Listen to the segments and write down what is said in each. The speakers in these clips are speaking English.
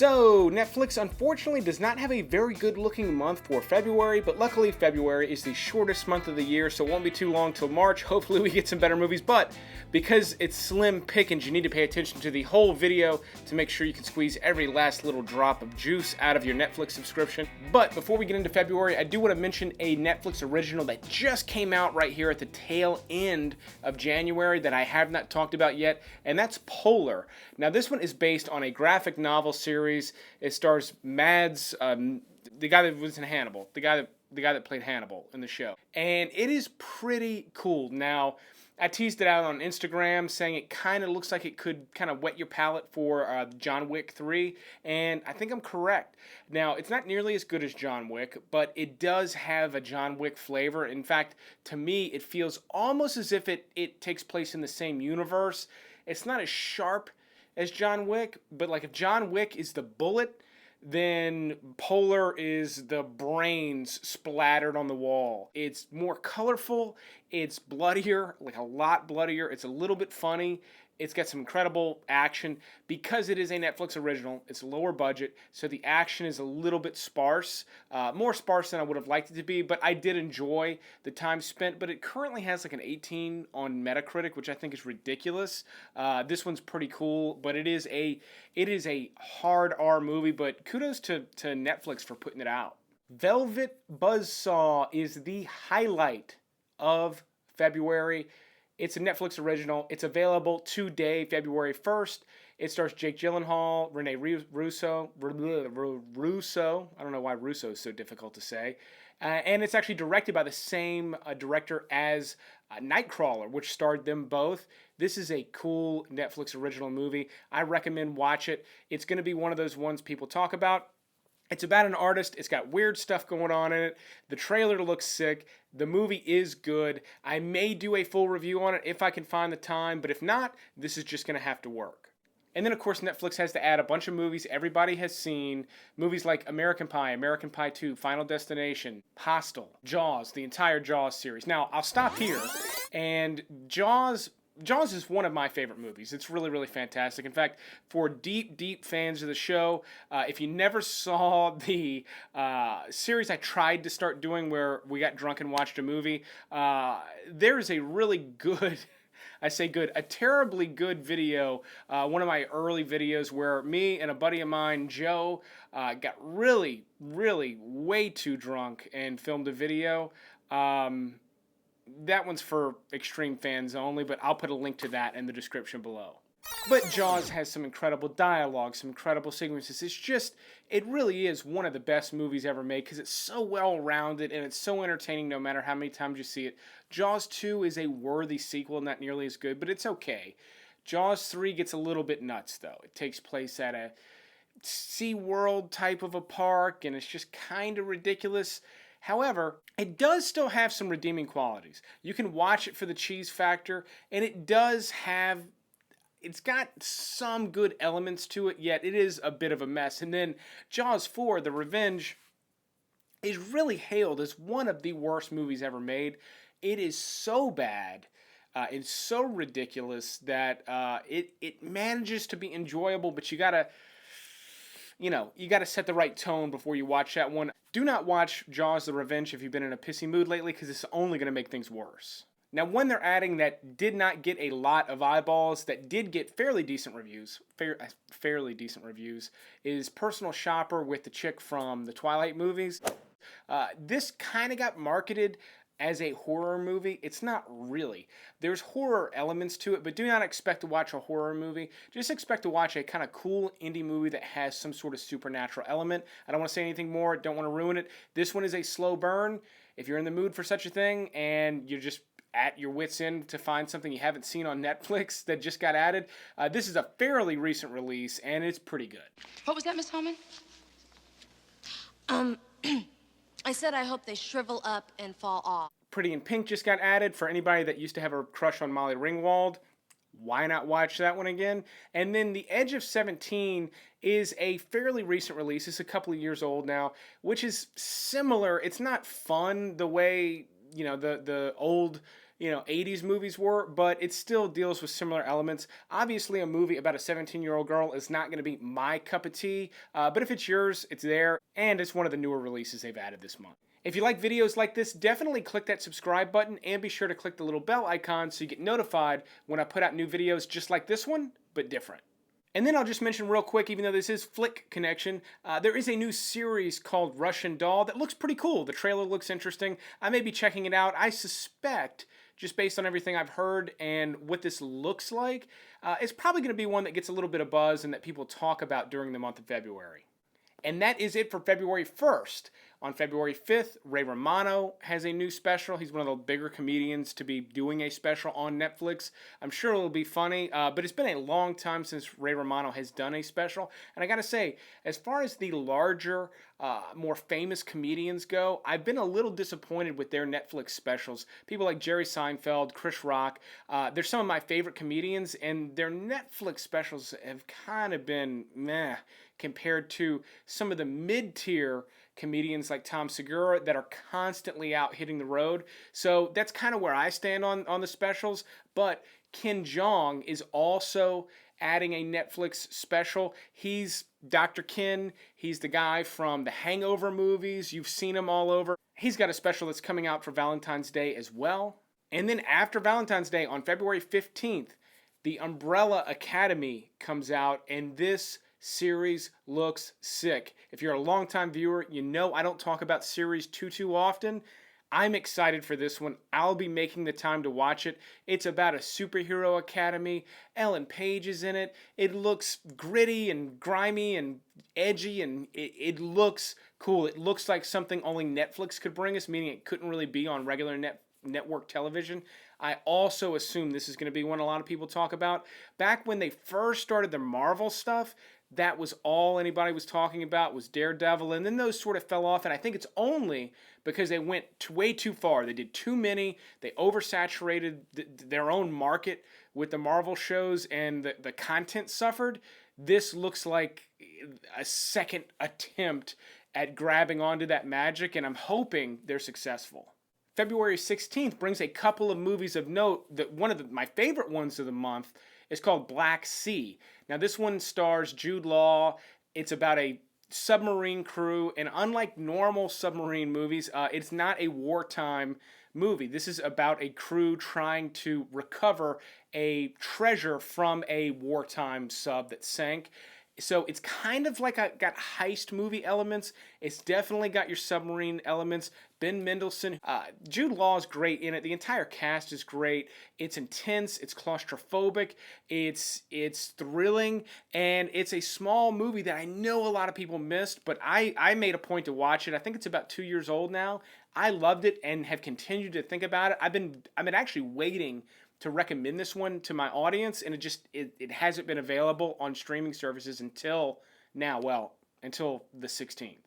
So, Netflix unfortunately does not have a very good looking month for February, but luckily February is the shortest month of the year, so it won't be too long till March. Hopefully we get some better movies, but because it's slim pickings, you need to pay attention to the whole video to make sure you can squeeze every last little drop of juice out of your Netflix subscription. But before we get into February, I do want to mention a Netflix original that just came out right here at the tail end of January that I have not talked about yet, and that's Polar. Now this one is based on a graphic novel series. It stars Mads, the guy that was in Hannibal, the guy that played Hannibal in the show, and it is pretty cool. Now, I teased it out on Instagram, saying it kind of looks like it could kind of whet your palate for John Wick 3, and I think I'm correct. Now, it's not nearly as good as John Wick, but it does have a John Wick flavor. In fact, to me, it feels almost as if it takes place in the same universe. It's not as sharp as John Wick, but like if John Wick is the bullet, then Polar is the brains splattered on the wall. It's more colorful, it's bloodier, like a lot bloodier, it's a little bit funny, it's got some incredible action. Because it is a Netflix original, it's lower budget, so the action is a little bit sparse, more sparse than I would have liked it to be, but I did enjoy the time spent. But it currently has like an 18 on Metacritic, which I think is ridiculous. This one's pretty cool, but it is a hard R movie, but kudos to Netflix for putting it out. Velvet Buzzsaw is the highlight of February. It's a Netflix original. It's available today, February 1st. It stars Jake Gyllenhaal, Rene Russo. I don't know why Russo is so difficult to say. And it's actually directed by the same director as Nightcrawler, which starred them both. This is a cool Netflix original movie. I recommend watch it. It's going to be one of those ones people talk about. It's about an artist. It's got weird stuff going on in it. The trailer looks sick. The movie is good. I may do a full review on it if I can find the time, but if not, this is just going to have to work. And then, of course, Netflix has to add a bunch of movies everybody has seen. Movies like American Pie, American Pie 2, Final Destination, Hostel, Jaws, the entire Jaws series. Now, I'll stop here. And Jaws is one of my favorite movies. It's really, really fantastic. In fact, for deep, deep fans of the show, if you never saw the series I tried to start doing where we got drunk and watched a movie, there is a really good... I say good, a terribly good video, one of my early videos where me and a buddy of mine, Joe, got really, really way too drunk and filmed a video. That one's for extreme fans only, but I'll put a link to that in the description below. But Jaws has some incredible dialogue, some incredible sequences. It really is one of the best movies ever made because it's so well-rounded and it's so entertaining no matter how many times you see it. Jaws 2 is a worthy sequel, not nearly as good, but it's okay. Jaws 3 gets a little bit nuts, though. It takes place at a SeaWorld type of a park, and it's just kind of ridiculous. However, it does still have some redeeming qualities. You can watch it for the cheese factor, and it's got some good elements to it, yet it is a bit of a mess. And then Jaws 4, The Revenge, is really hailed as one of the worst movies ever made. It is so bad, it's so ridiculous that it manages to be enjoyable, but you gotta set the right tone before you watch that one. Do not watch Jaws The Revenge if you've been in a pissy mood lately, because it's only going to make things worse. Now, one they're adding that did not get a lot of eyeballs, that did get fairly decent reviews, is Personal Shopper with the chick from the Twilight movies. This kind of got marketed as a horror movie. It's not really. There's horror elements to it, but do not expect to watch a horror movie. Just expect to watch a kind of cool indie movie that has some sort of supernatural element. I don't want to say anything more. Don't want to ruin it. This one is a slow burn. If you're in the mood for such a thing and you're just at your wit's end to find something you haven't seen on Netflix that just got added, this is a fairly recent release, and it's pretty good. What was that, Miss Holman? I said I hope they shrivel up and fall off. Pretty in Pink just got added. For anybody that used to have a crush on Molly Ringwald, why not watch that one again? And then The Edge of 17 is a fairly recent release. It's a couple of years old now, which is similar. It's not fun the way, the old 80s movies were, but it still deals with similar elements. Obviously, a movie about a 17-year-old girl is not going to be my cup of tea, but if it's yours, it's there, and it's one of the newer releases they've added this month. If you like videos like this, definitely click that subscribe button and be sure to click the little bell icon so you get notified when I put out new videos just like this one, but different. And then I'll just mention real quick, even though this is Flick Connection, there is a new series called Russian Doll that looks pretty cool. The trailer looks interesting. I may be checking it out. I suspect, just based on everything I've heard and what this looks like, it's probably going to be one that gets a little bit of buzz and that people talk about during the month of February. And that is it for February 1st. On February 5th, Ray Romano has a new special. He's one of the bigger comedians to be doing a special on Netflix. I'm sure it'll be funny, but it's been a long time since Ray Romano has done a special. And I gotta say, as far as the larger, more famous comedians go, I've been a little disappointed with their Netflix specials. People like Jerry Seinfeld, Chris Rock, they're some of my favorite comedians, and their Netflix specials have kind of been meh compared to some of the mid-tier comedians like Tom Segura that are constantly out hitting the road. So that's kind of where I stand on the specials. But Jeong is also adding a Netflix special. He's Dr. Ken. He's the guy from the Hangover movies. You've seen him all over. He's got a special that's coming out for Valentine's Day as well. And then after Valentine's Day, on February 15th, the Umbrella Academy comes out, and this series looks sick. If you're a longtime viewer, you know I don't talk about series too often. I'm excited for this one. I'll be making the time to watch it. It's about a superhero academy. Ellen Page is in it. It looks gritty and grimy and edgy, and it looks cool. It looks like something only Netflix could bring us, meaning it couldn't really be on regular network television. I also assume this is going to be one a lot of people talk about. Back when they first started the Marvel stuff, that was all anybody was talking about was Daredevil, and then those sort of fell off, and I think it's only because they went way too far. They did too many. They oversaturated their own market with the Marvel shows, and the content suffered. This looks like a second attempt at grabbing onto that magic, and I'm hoping they're successful. February 16th brings a couple of movies of note. That one of my favorite ones of the month is called Black Sea. Now this one stars Jude Law. It's about a submarine crew, and unlike normal submarine movies, it's not a wartime movie. This is about a crew trying to recover a treasure from a wartime sub that sank. So it's kind of like got heist movie elements. It's definitely got your submarine elements. Ben Mendelsohn, Jude Law is great in it. The entire cast is great. It's intense. It's claustrophobic. It's thrilling, and it's a small movie that I know a lot of people missed. But I made a point to watch it. I think it's about 2 years old now. I loved it and have continued to think about it. I've been actually waiting to recommend this one to my audience, and it hasn't been available on streaming services until now. Well, until the 16th.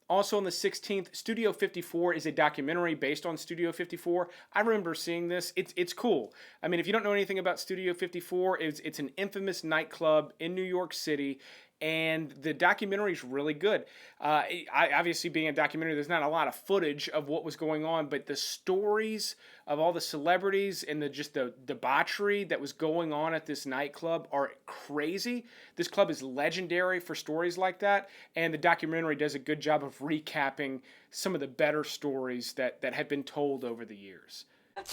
Also on the 16th, Studio 54 is a documentary based on Studio 54. I remember seeing this. It's cool. I mean, if you don't know anything about Studio 54, it's an infamous nightclub in New York City, and the documentary is really good. Obviously, being a documentary, there's not a lot of footage of what was going on, but the stories of all the celebrities and the debauchery that was going on at this nightclub are crazy. This club is legendary for stories like that, and the documentary does a good job of recapping some of the better stories that have been told over the years. Wow!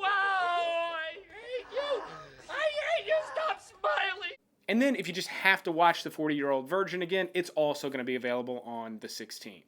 I hate you! I hate you! Stop smiling! And then if you just have to watch The 40-Year-Old Virgin again, it's also going to be available on the 16th.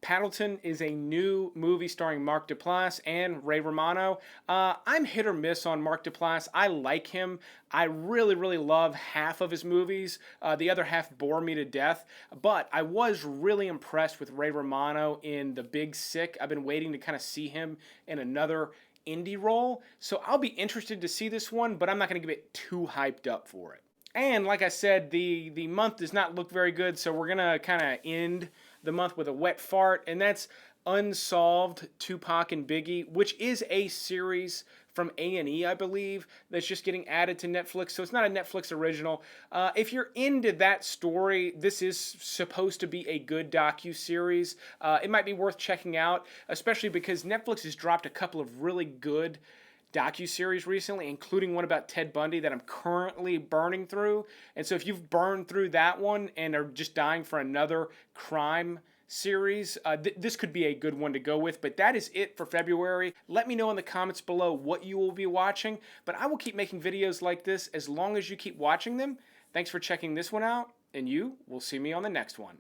Paddleton is a new movie starring Mark Duplass and Ray Romano. I'm hit or miss on Mark Duplass. I like him. I really love half of his movies. The other half bore me to death. But I was really impressed with Ray Romano in The Big Sick. I've been waiting to kind of see him in another indie role. So I'll be interested to see this one, but I'm not going to get too hyped up for it. And like I said, the month does not look very good, so we're going to kind of end the month with a wet fart, and that's Unsolved, Tupac and Biggie, which is a series from A&E, I believe, that's just getting added to Netflix. So it's not a Netflix original. If you're into that story, this is supposed to be a good docu-series. It might be worth checking out, especially because Netflix has dropped a couple of really good docu-series recently, including one about Ted Bundy that I'm currently burning through. And so if you've burned through that one and are just dying for another crime series, this could be a good one to go with. But that is it for February. Let me know in the comments below what you will be watching. But I will keep making videos like this as long as you keep watching them. Thanks for checking this one out, and you will see me on the next one.